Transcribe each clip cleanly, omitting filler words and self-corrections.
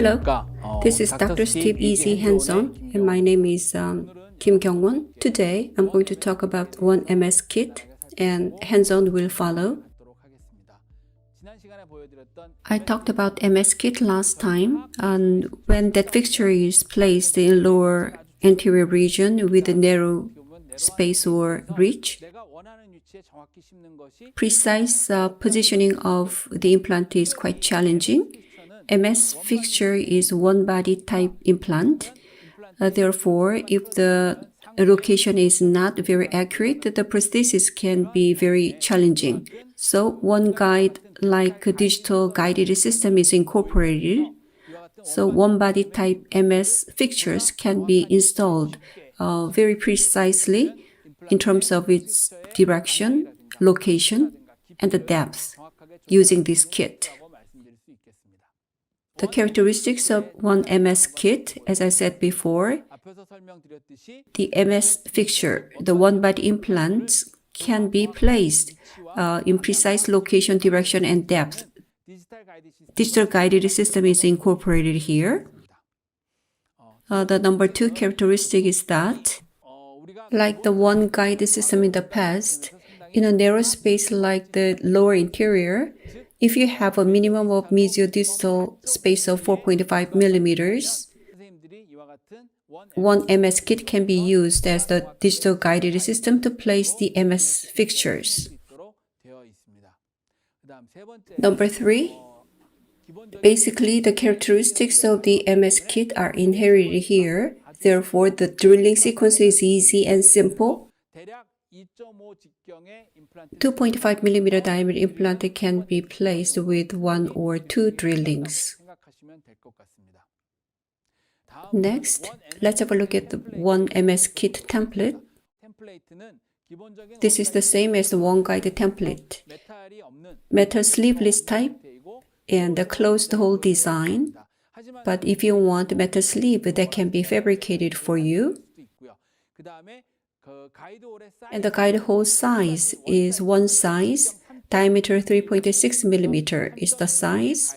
Hello, this is Dr. Steve Easy Hands-On, and my name is Kim Kyung-won. Today, I'm going to talk about OneMS KIT, and hands-on will follow. I talked about MS KIT last time, and when that fixture is placed in lower anterior region with a narrow space or reach, precise positioning of the implant is quite challenging. MS fixture is one-body type implant. Therefore, if the location is not very accurate, the prosthesis can be very challenging. So, OneGuide, like a digital guided system, is incorporated. So, one-body type MS fixtures can be installed very precisely in terms of its direction, location, and the depth using this kit. The characteristics of OneMS KIT, as I said before, the MS fixture, the one-body implants, can be placed in precise location, direction, and depth. Digital guided system is incorporated here. The number 2 characteristic is that, like the OneGuide system in the past, in a narrow space like the lower interior, if you have a minimum of mesiodistal space of 4.5 millimeters, OneMS KIT can be used as the digital guided system to place the MS fixtures. Number 3, basically the characteristics of the MS KIT are inherited here. Therefore, the drilling sequence is easy and simple. 2.5 millimeter diameter implant can be placed with 1 or 2 drillings. Next, let's have a look at the OneMS KIT template. This is the same as the OneGuide template. Metal sleeveless type and a closed hole design. But if you want metal sleeve, that can be fabricated for you. And the guide hole size is one size. Diameter 3.6 millimeter is the size.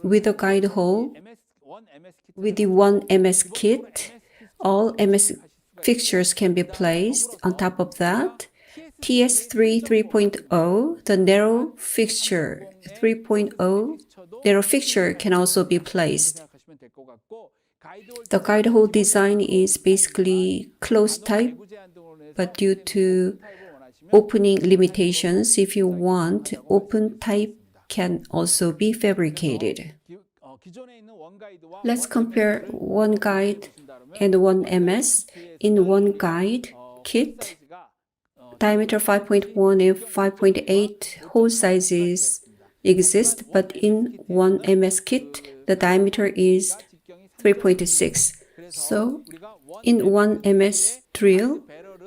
With the guide hole, with the OneMS KIT, all MS fixtures can be placed. On top of that, TS3 3.0, the narrow fixture 3.0, narrow fixture can also be placed. The guide hole design is basically closed type, but due to opening limitations, if you want, open type can also be fabricated. Let's compare OneGuide and OneMS. In OneGuide KIT, diameter 5.1 and 5.8 hole sizes exist, but in OneMS KIT, the diameter is 3.6. So, in OneMS drill,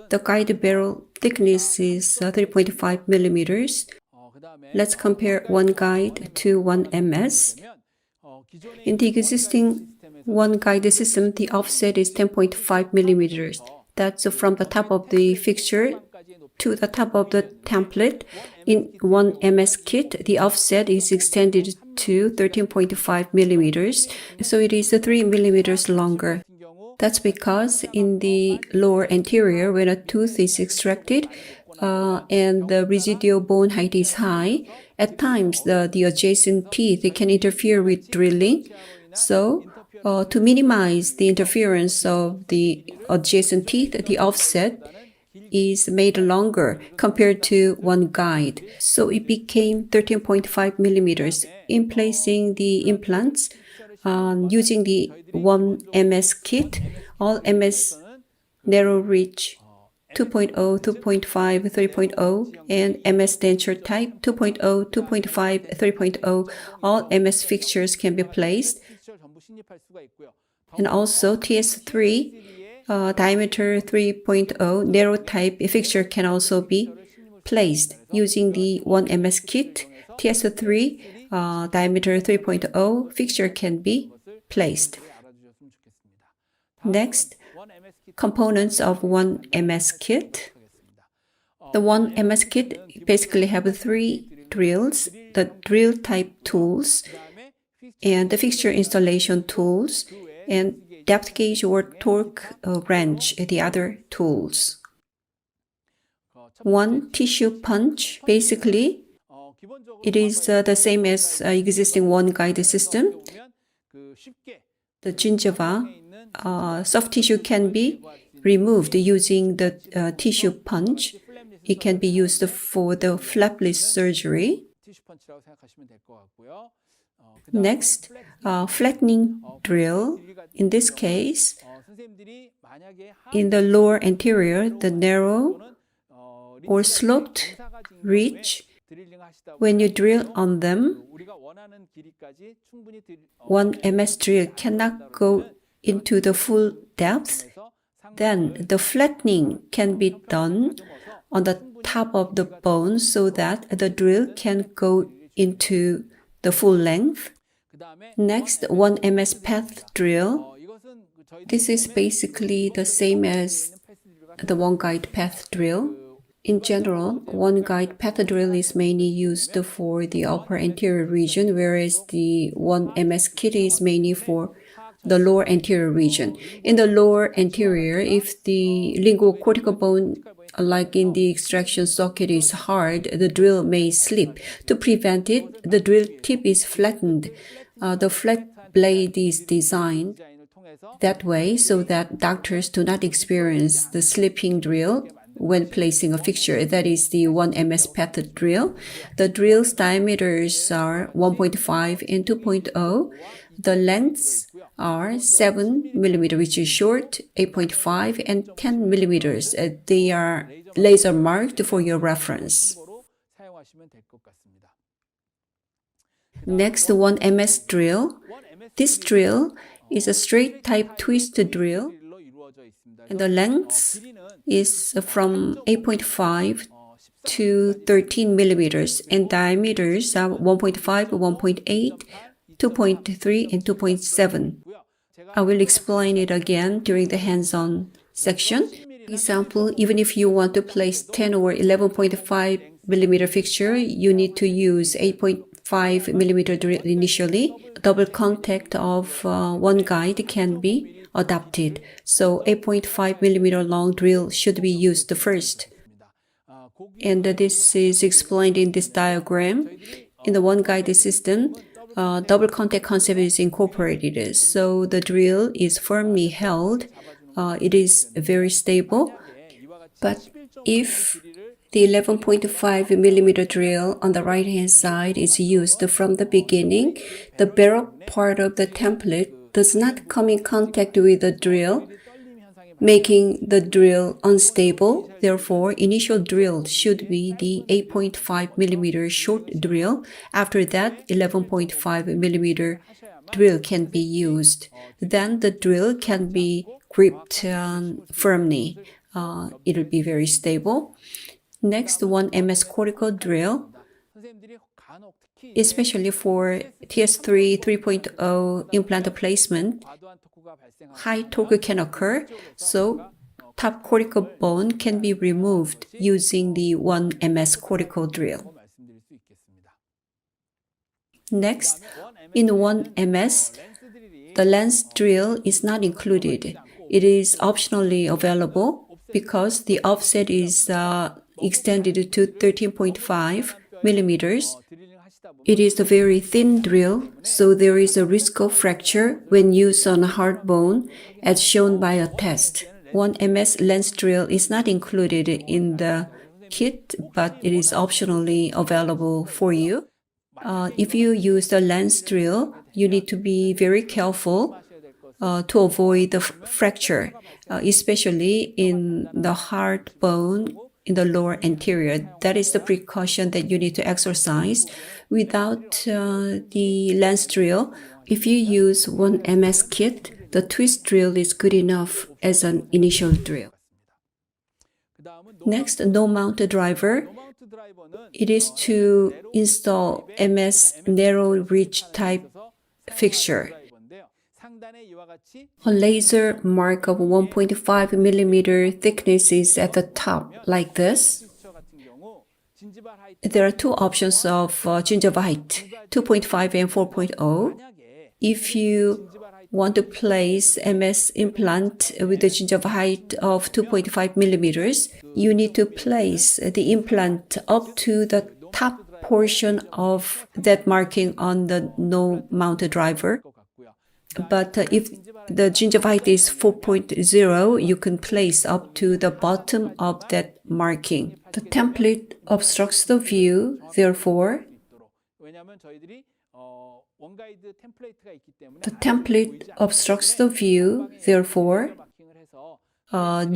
the guide barrel thickness is 3.5 millimeters. Let's compare OneGuide to OneMS. In the existing OneGuide system, the offset is 10.5 millimeters. That's from the top of the fixture to the top of the template. In OneMS KIT, the offset is extended to 13.5 millimeters, so it is 3 millimeters longer. That's because in the lower anterior, when a tooth is extracted and the residual bone height is high, at times the adjacent teeth can interfere with drilling. So, to minimize the interference of the adjacent teeth, the offset is made longer compared to OneGuide. So it became 13.5 millimeters. In placing the implants, using the OneMS KIT, all MS narrow reach 2.0, 2.5, 3.0, and MS denture type 2.0, 2.5, 3.0, all MS fixtures can be placed. And also TS3, diameter 3.0, narrow type fixture can also be placed. Using the OneMS KIT, TS3, diameter 3.0 fixture can be placed. Next, components of OneMS KIT. The OneMS KIT basically have 3 drills, the drill type tools, and the fixture installation tools, and depth gauge or torque wrench, the other tools. One tissue punch, basically, it is the same as existing OneGuide system. The gingiva, soft tissue can be removed using the tissue punch. It can be used for the flapless surgery. Next, flattening drill. In this case, in the lower anterior, the narrow or sloped ridge, when you drill on them, OneMS drill cannot go into the full depth. Then the flattening can be done on the top of the bone so that the drill can go into the full length. Next, OneMS path drill. This is basically the same as the OneGuide path drill. In general, OneGuide path drill is mainly used for the upper anterior region, whereas the OneMS KIT is mainly for the lower anterior region. In the lower anterior, if the linguocortical bone, like in the extraction socket, is hard, the drill may slip. To prevent it, the drill tip is flattened. The flat blade is designed that way so that doctors do not experience the slipping drill when placing a fixture. That is the OneMS path drill. The drill's diameters are 1.5 and 2.0. The lengths are 7 mm, which is short, 8.5, and 10 millimeters. They are laser marked for your reference. Next, OneMS drill. This drill is a straight type twist drill, and the length is from 8.5 to 13 millimeters, and diameters are 1.5, 1.8, 2.3, and 2.7. I will explain it again during the hands-on section. Example, even if you want to place 10 or 11.5 millimeter fixture, you need to use 8.5 millimeter drill initially. Double contact of OneGuide can be adopted. So 8.5 millimeter long drill should be used first. And this is explained in this diagram. In the OneGuide system, double contact concept is incorporated. So the drill is firmly held. It is very stable. But if the 11.5 millimeter drill on the right-hand side is used from the beginning, the barrel part of the template does not come in contact with the drill, making the drill unstable. Therefore, initial drill should be the 8.5 millimeter short drill. After that, 11.5 millimeter drill can be used. Then the drill can be gripped firmly. It will be very stable. Next, OneMS cortical drill. Especially for TS3 3.0 implant placement, high torque can occur, so top cortical bone can be removed using the OneMS cortical drill. Next, in OneMS, the lens drill is not included. It is optionally available because the offset is extended to 13.5 millimeters. It is a very thin drill, so there is a risk of fracture when used on a hard bone, as shown by a test. OneMS lens drill is not included in the kit, but it is optionally available for you. If you use the lens drill, you need to be very careful to avoid the fracture, especially in the hard bone in the lower anterior. That is the precaution that you need to exercise. Without the lens drill, if you use OneMS KIT, the twist drill is good enough as an initial drill. Next, no mount driver. It is to install MS narrow ridge type fixture. A laser mark of 1.5 millimeter thickness is at the top, like this. There are two options of gingiva height, 2.5 and 4.0. if you want to place MS implant with a gingiva height of 2.5 millimeters, you need to place the implant up to the top portion of that marking on the no mount driver. But if the gingiva height is 4.0, you can place up to the bottom of that marking. The template obstructs the view, therefore,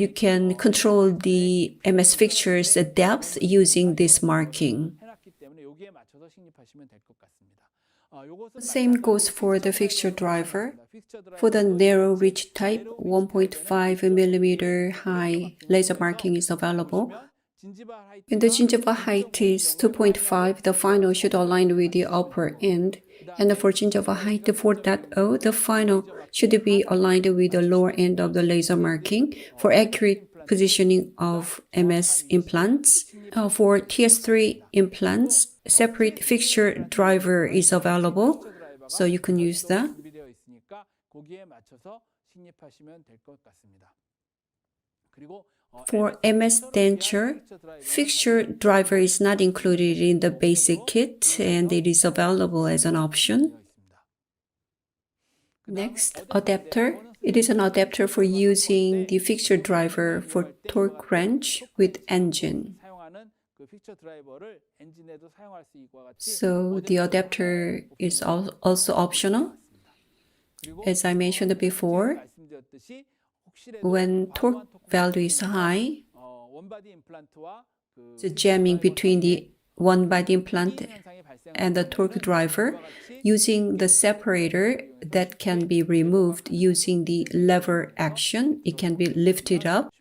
you can control the MS fixture's depth using this marking. Same goes for the fixture driver. For the narrow reach type, 1.5 millimeter high laser marking is available. When the gingiva height is 2.5, the final should align with the upper end. And for gingiva height 4.0, the final should be aligned with the lower end of the laser marking for accurate positioning of MS implants. For TS3 implants, separate fixture driver is available, so you can use that. For MS denture, fixture driver is not included in the basic kit and it is available as an option. Next, adapter. It is an adapter for using the fixture driver for torque wrench with engine. So the adapter is also optional. As I mentioned before, when torque value is high, the jamming between the one body implant and the torque driver, using the separator that can be removed using the lever action, it can be lifted up.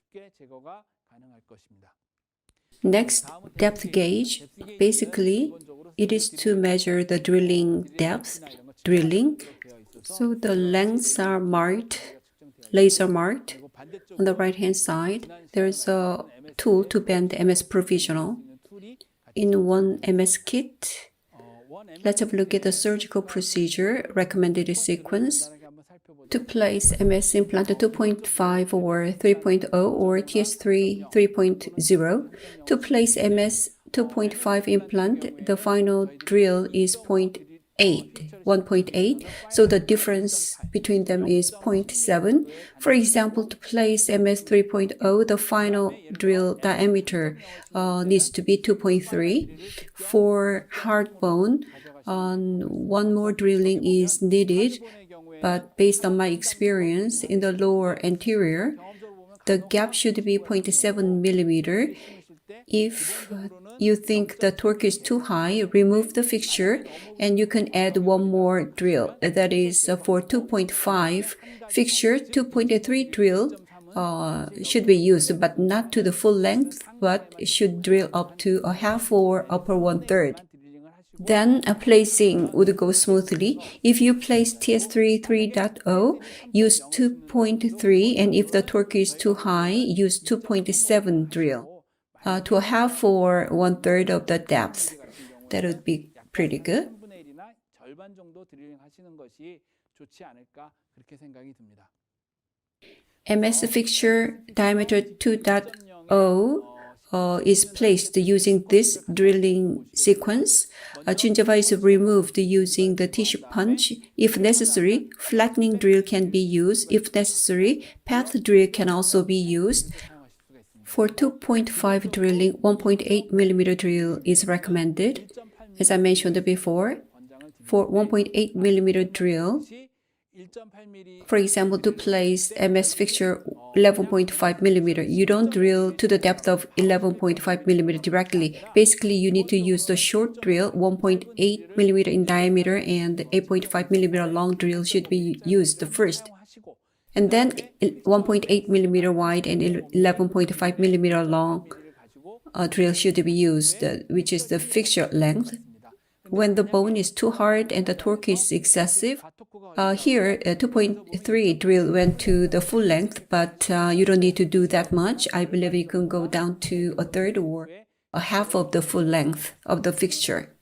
Next, depth gauge. Basically, it is to measure the drilling depth. So the lengths are marked, laser marked. On the right hand side, there is a tool to bend MS Provisional. In OneMS KIT, let's have a look at the surgical procedure recommended sequence. To place MS implant 2.5 or 3.0 or TS3 3.0. To place MS 2.5 implant, the final drill is 1.8. So the difference between them is 0.7. For example, to place MS 3.0, the final drill diameter needs to be 2.3. For hard bone, one more drilling is needed. But based on my experience in the lower anterior, the gap should be 0.7 millimeter. If you think the torque is too high, remove the fixture and you can add one more drill. That is for 2.5 fixture, 2.3 drill should be used, but not to the full length, but should drill up to a half or upper 1/3. Then placing would go smoothly. If you place TS3 3.0, use 2.3, and if the torque is too high, use 2.7 drill to a half or 1/3 of the depth. That would be pretty good. MS fixture diameter 2.0 is placed using this drilling sequence. Gingiva is removed using the tissue punch. If necessary, flattening drill can be used. If necessary, path drill can also be used. For 2.5 drilling, 1.8 millimeter drill is recommended. As I mentioned before, for 1.8 millimeter drill, for example, to place MS fixture 11.5 millimeter, you don't drill to the depth of 11.5 millimeter directly. Basically, you need to use the short drill, 1.8 millimeter in diameter and 8.5 millimeter long drill should be used first. And then 1.8 millimeter wide and 11.5 millimeter long drill should be used, which is the fixture length. When the bone is too hard and the torque is excessive, here 2.3 drill went to the full length, but you don't need to do that much. I believe you can go down to a third or a half of the full length of the fixture.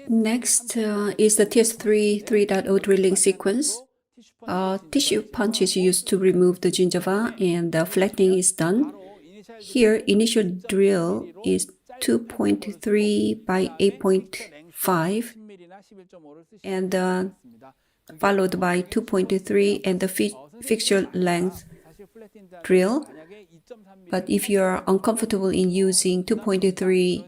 Next is the TS3 3.0 drilling sequence. Tissue punch is used to remove the gingiva and the flattening is done. Here, initial drill is 2.3 by 8.5 and followed by 2.3 and the fixture length drill. But if you are uncomfortable in using 2.3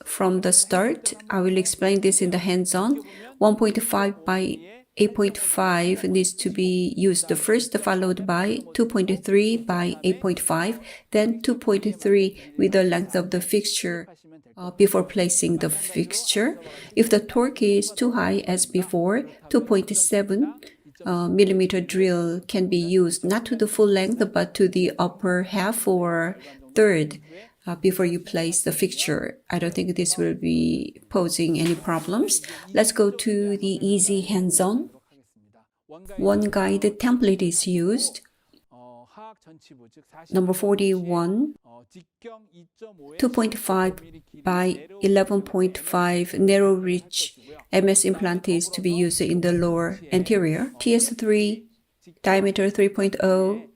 from the start, I will explain this in the hands-on. 1.5 by 8.5 needs to be used first, followed by 2.3 by 8.5, then 2.3 with the length of the fixture before placing the fixture. If the torque is too high as before, 2.7 millimeter drill can be used not to the full length but to the upper half or third before you place the fixture. I don't think this will be posing any problems. Let's go to the easy hands-on. OneGuide template is used. Number 41, 2.5 by 11.5 narrow reach MS implant is to be used in the lower anterior. TS3 diameter 3.0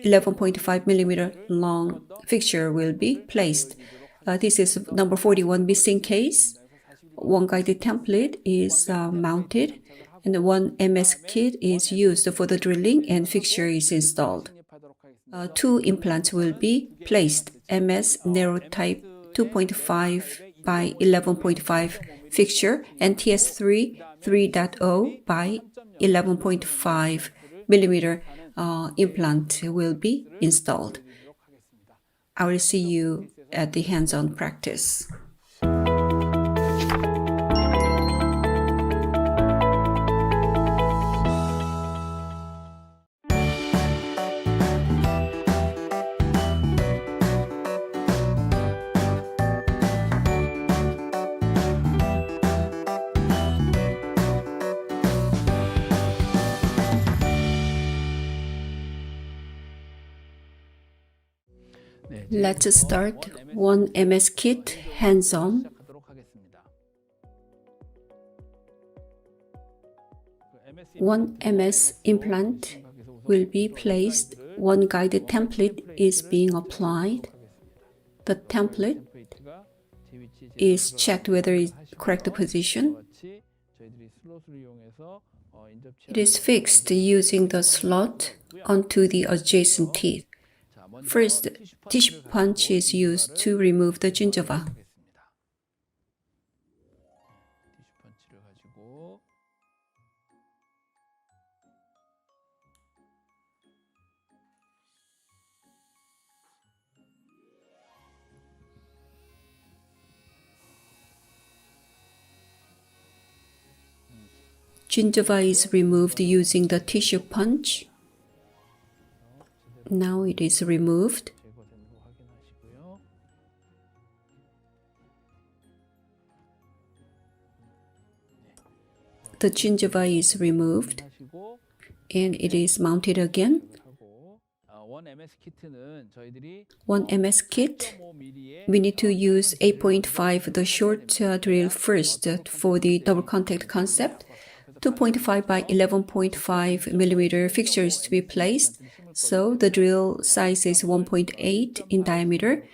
11.5 millimeter long fixture will be placed. This is number 41 missing case. OneGuide template is mounted and the OneMS kit is used for the drilling and fixture is installed. Two implants will be placed. MS narrow type 2.5 by 11.5 fixture and TS3 3.0 by 11.5 millimeter implant will be installed. I will see you at the hands-on practice. Let's start OneMS KIT hands-on. OneMS implant will be placed. OneGuide template is being applied. The template is checked whether it's correct position. It is fixed using the slot onto the adjacent teeth. First, tissue punch is used to remove the gingiva. Gingiva is removed using the tissue punch. Now it is removed. The gingiva is removed and it is mounted again. OneMS kit, we need to use 8.5, the short drill first for the double contact concept. 2.5 by 11.5 millimeter fixture is to be placed. So the drill size is 1.8 in diameter.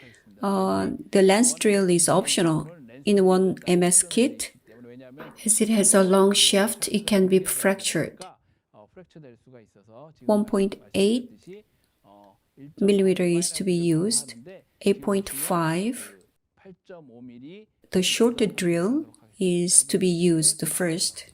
The lens drill is optional in OneMS kit. As it has a long shaft, it can be fractured. 1.8 millimeter is to be used. 8.5, the shorter drill is to be used first.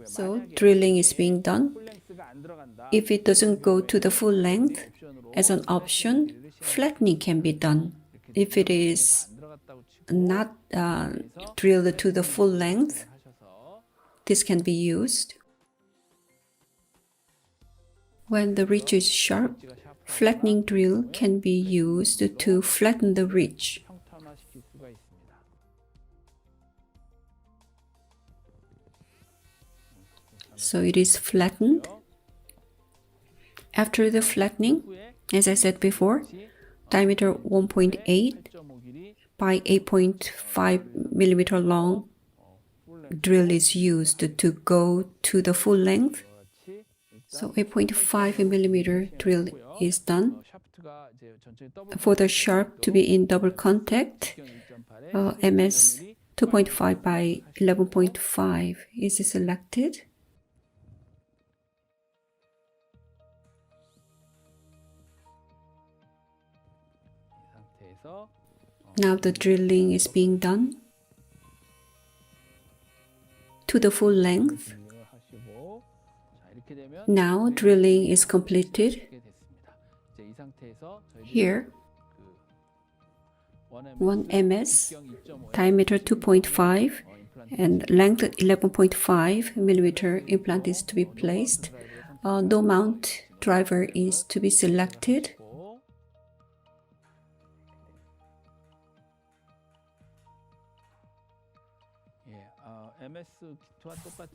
So drilling is being done. If it doesn't go to the full length, as an option, flattening can be done. If it is not drilled to the full length, this can be used. When the ridge is sharp, flattening drill can be used to flatten the ridge. So it is flattened. After the flattening, as I said before, diameter 1.8 by 8.5 millimeter long drill is used to go to the full length. So 8.5 millimeter drill is done. For the sharp to be in double contact, MS 2.5 by 11.5 is selected. Now the drilling is being done to the full length. Now drilling is completed. Here, OneMS, diameter 2.5 and length 11.5 millimeter implant is to be placed. No mount driver is to be selected.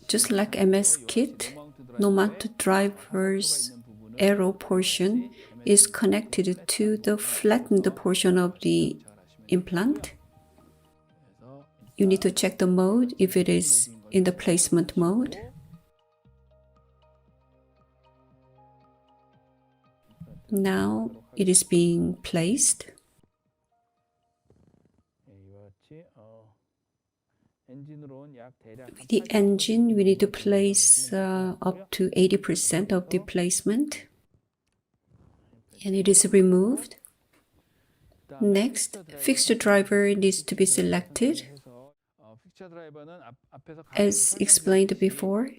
Just like MS KIT, no mount driver's arrow portion is connected to the flattened portion of the implant. You need to check the mode if it is in the placement mode. Now it is being placed. With the engine, we need to place up to 80% of the placement, and it is removed. Next, fixed driver needs to be selected. As explained before,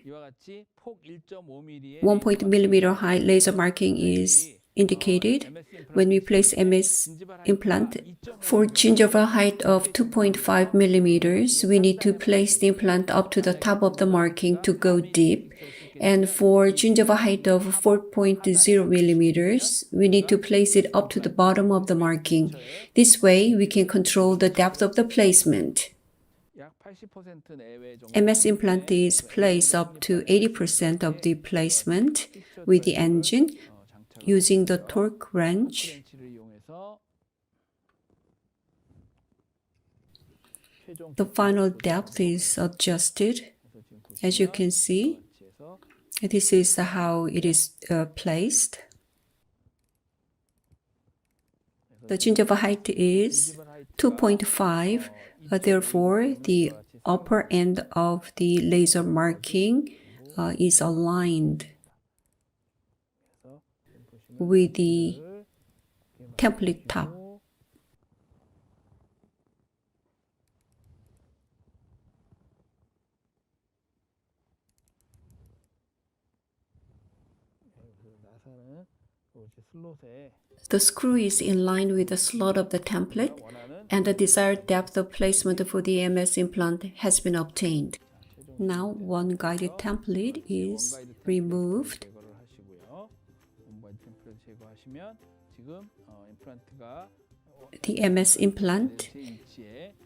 1 millimeter high laser marking is indicated when we place MS implant. For gingiva height of 2.5 millimeters, we need to place the implant up to the top of the marking to go deep. And for gingiva height of 4.0 millimeters, we need to place it up to the bottom of the marking. This way, we can control the depth of the placement. MS implant is placed up to 80% of the placement with the engine using the torque wrench. The final depth is adjusted. As you can see, this is how it is placed. The gingiva height is 2.5, therefore the upper end of the laser marking is aligned with the template top. The screw is in line with the slot of the template, and the desired depth of placement for the MS implant has been obtained. Now, OneGuide template is removed. The MS implant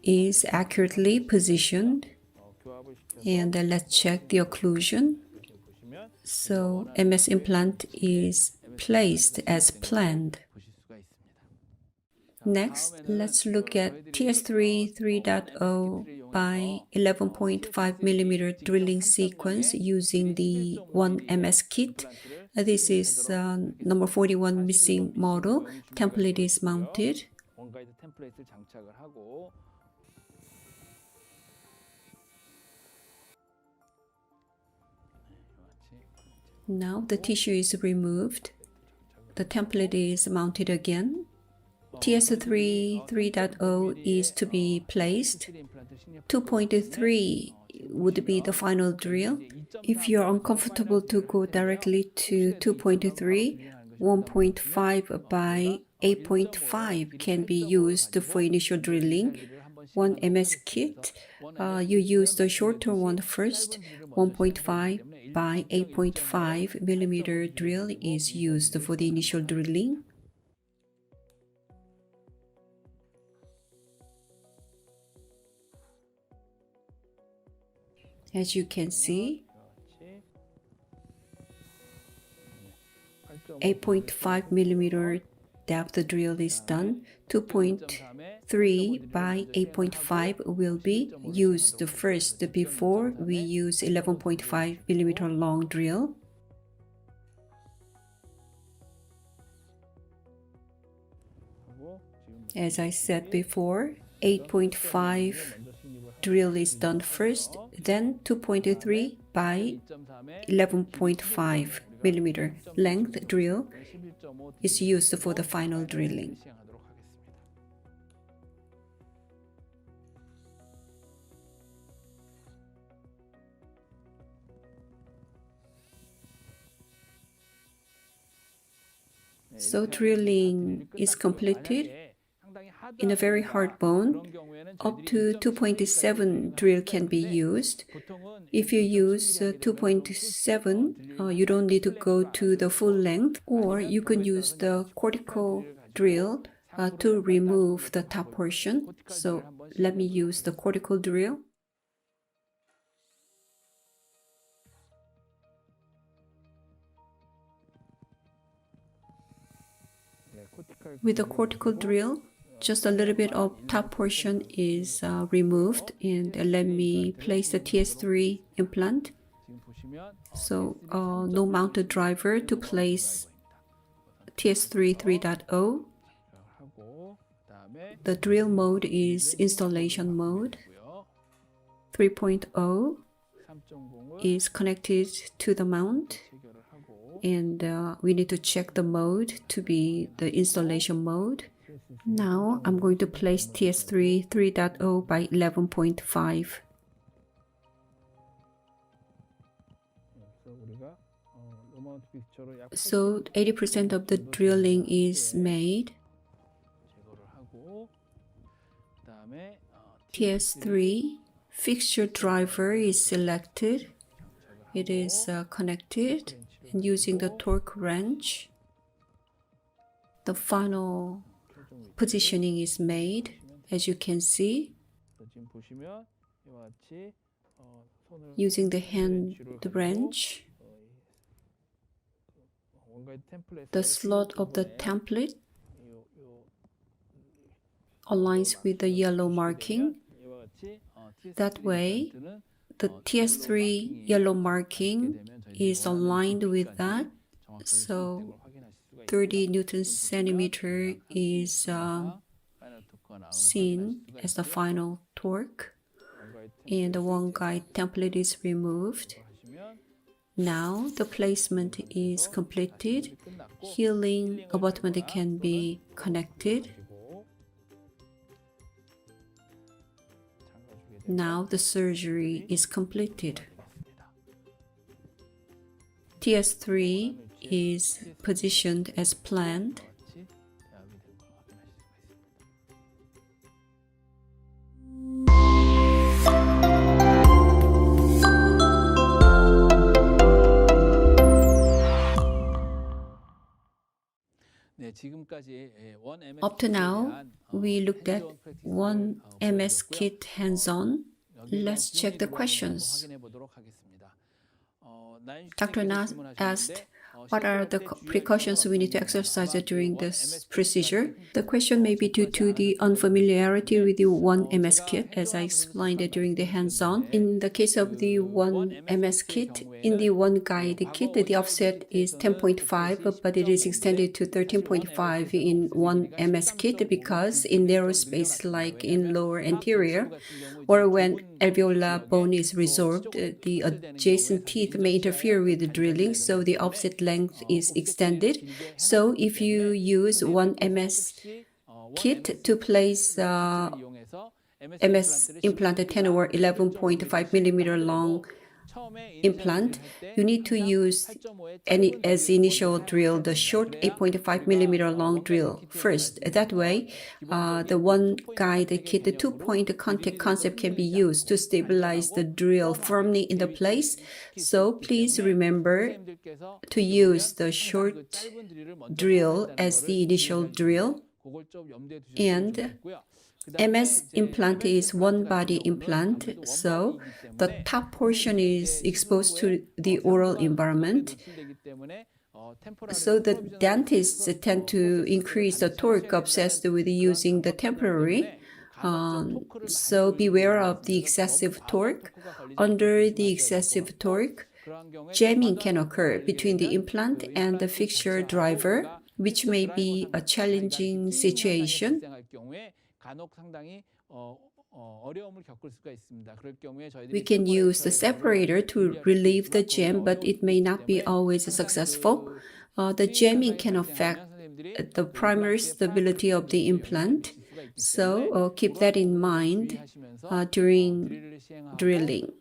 is accurately positioned, and let's check the occlusion. So MS implant is placed as planned. Next, let's look at TS3 3.0 by 11.5 millimeter drilling sequence using the OneMS KIT. This is number 41 missing model. Template is mounted. Now the tissue is removed. The template is mounted again. TS3 3.0 is to be placed. 2.3 would be the final drill. If you're uncomfortable to go directly to 2.3, 1.5 by 8.5 can be used for initial drilling. OneMS KIT, you use the shorter one first. 1.5 by 8.5 millimeter drill is used for the initial drilling. As you can see, 8.5 millimeter depth drill is done. 2.3 by 8.5 will be used first before we use 11.5 millimeter long drill. As I said before, 8.5 drill is done first, then 2.3 by 11.5 millimeter length drill is used for the final drilling. So drilling is completed in a very hard bone. Up to 2.7 drill can be used. If you use 2.7, you don't need to go to the full length, or you can use the cortical drill to remove the top portion. So let me use the cortical drill. With the cortical drill, just a little bit of top portion is removed, and let me place the TS3 implant. So no mounted driver to place TS3 3.0. The drill mode is installation mode. 3.0 is connected to the mount, and we need to check the mode to be the installation mode. Now I'm going to place TS3 3.0 by 11.5. So 80% of the drilling is made. TS3 fixture driver is selected. It is connected, and using the torque wrench, the final positioning is made. As you can see, using the hand wrench, the slot of the template aligns with the yellow marking. That way, the TS3 yellow marking is aligned with that. So 30 Newton centimeter is seen as the final torque, and the OneGuide template is removed. Now the placement is completed. Healing abutment can be connected. Now the surgery is completed. TS3 is positioned as planned. Up to now, we looked at OneMS KIT hands-on. Let's check the questions. Dr. Nas asked, what are the precautions we need to exercise during this procedure? The question may be due to the unfamiliarity with the OneMS KIT, as I explained it during the hands-on. In the case of the OneMS KIT, in the OneGuide kit, the offset is 10.5, but it is extended to 13.5 in OneMS KIT because in narrow space like in lower anterior, or when alveolar bone is resorbed, the adjacent teeth may interfere with the drilling, so the offset length is extended. So if you use OneMS KIT to place MS implant 10 or 11.5 millimeter long implant, you need to use as initial drill the short 8.5 millimeter long drill first. That way, the OneGuide kit, the 2-point contact concept can be used to stabilize the drill firmly in the place. So please remember to use the short drill as the initial drill. And MS implant is one body implant, so the top portion is exposed to the oral environment. So the dentists tend to increase the torque obsessed with using the temporary. So beware of the excessive torque. Under the excessive torque, jamming can occur between the implant and the fixture driver, which may be a challenging situation. We can use the separator to relieve the jam, but it may not be always successful. The jamming can affect the primary stability of the implant, so keep that in mind during drilling.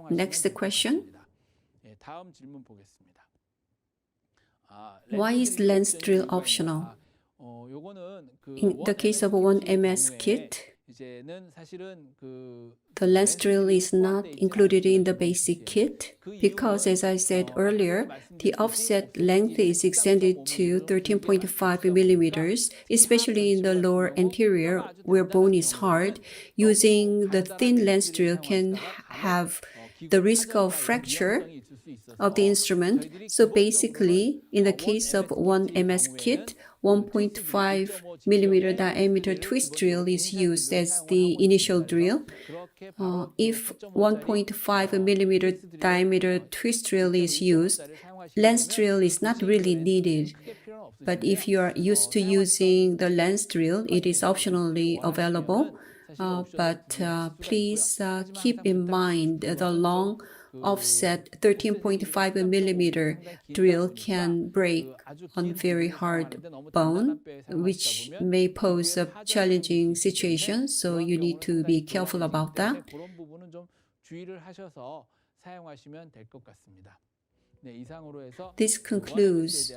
Next question. Why is lens drill optional? In the case of OneMS kit, the lens drill is not included in the basic kit because, as I said earlier, the offset length is extended to 13.5 millimeters, especially in the lower anterior where bone is hard. Using the thin lens drill can have the risk of fracture of the instrument. So basically, in the case of OneMS kit, 1.5 millimeter diameter twist drill is used as the initial drill. If 1.5 millimeter diameter twist drill is used, lens drill is not really needed. But if you are used to using the lens drill, it is optionally available. But please keep in mind the long offset 13.5 millimeter drill can break on very hard bone, which may pose a challenging situation, so you need to be careful about that. This concludes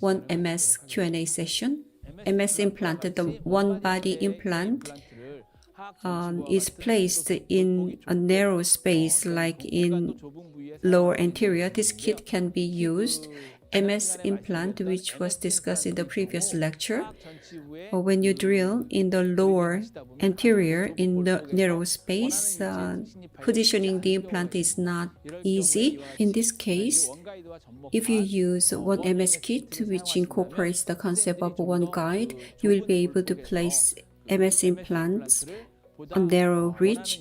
OneMS Q&A session. MS implant, the one body implant, is placed in a narrow space like in lower anterior. This kit can be used. MS implant, which was discussed in the previous lecture, when you drill in the lower anterior in the narrow space, positioning the implant is not easy. In this case, if you use OneMS kit, which incorporates the concept of OneGuide, you will be able to place MS implants on narrow ridge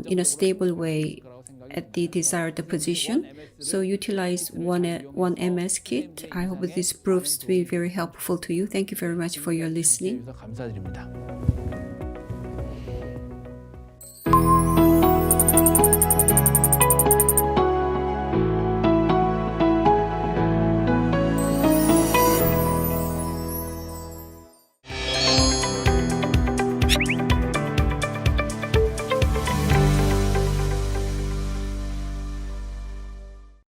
in a stable way at the desired position. So utilize OneMS kit. I hope this proves to be very helpful to you. Thank you very much for your listening.